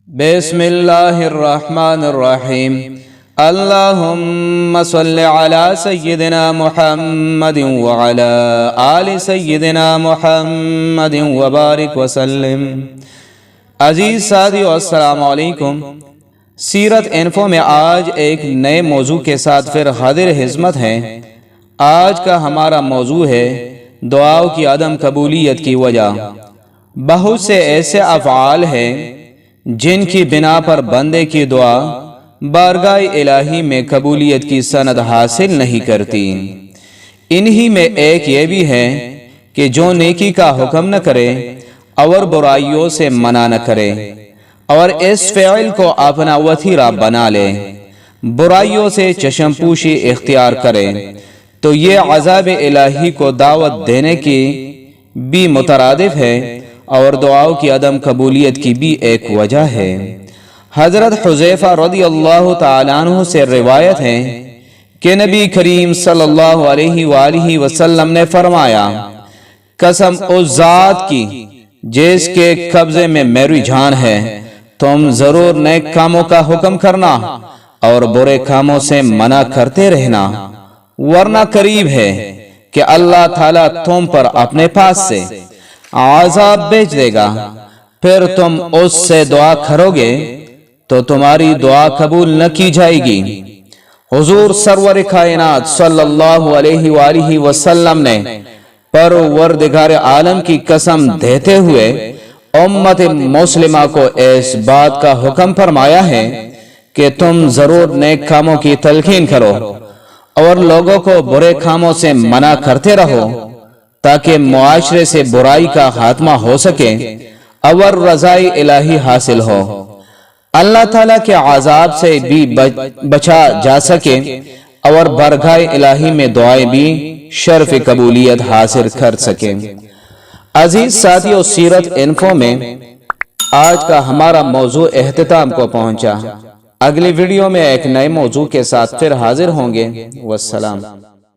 بسم اللہ الرحمن الرحیم اللہم صل علی سیدنا محمد وعلی آل سیدنا محمد وبارک وسلم۔ عزیز ساتھیو السلام علیکم۔ سیرت انفو میں آج ایک نئے موضوع کے ساتھ پھر حاضر خدمت ہیں۔ آج کا ہمارا موضوع ہے دعاؤں کی عدم قبولیت کی وجہ۔ بہت سے ایسے افعال ہیں جن کی بنا پر بندے کی دعا بارگاہ الہی میں قبولیت کی سند حاصل نہیں کرتی۔ انہی میں ایک یہ بھی ہے کہ جو نیکی کا حکم نہ کرے اور برائیوں سے منع نہ کرے اور اس فعل کو اپنا وتیرہ بنا لے، برائیوں سے چشم پوشی اختیار کرے، تو یہ عذاب الہی کو دعوت دینے کی بھی مترادف ہے اور دعاؤں کی عدم قبولیت کی بھی ایک وجہ ہے۔ حضرت حذیفہ رضی اللہ تعالیٰ عنہ سے روایت ہے کہ نبی کریم صلی اللہ علیہ وآلہ وسلم نے فرمایا، قسم اس ذات کی جس کے قبضے میں میری جان ہے، تم ضرور نیک کاموں کا حکم کرنا اور برے کاموں سے منع کرتے رہنا، ورنہ قریب ہے کہ اللہ تعالیٰ تم پر اپنے پاس سے عذاب بھیج دے گا، پھر تم اس سے دعا کرو گے تو تمہاری دعا قبول نہ کی جائے گی۔ حضور سرور کائنات صلی اللہ علیہ وآلہ وسلم نے پروردگار عالم کی قسم دیتے ہوئے امت مسلمہ کو اس بات کا حکم فرمایا ہے کہ تم ضرور نیک کاموں کی تلقین کرو اور لوگوں کو برے کاموں سے منع کرتے رہو تاکہ معاشرے سے برائی کا خاتمہ ہو سکے اور رضائی الہی حاصل ہو، اللہ تعالیٰ کے عذاب سے بھی بچا جا سکے اور بارگاہ الہی میں دعائیں بھی شرف قبولیت حاصل کر سکیں۔ عزیز ساتھیو، سیرت انفو میں آج کا ہمارا موضوع اختتام کو پہنچا۔ اگلی ویڈیو میں ایک نئے موضوع کے ساتھ پھر حاضر ہوں گے۔ والسلام۔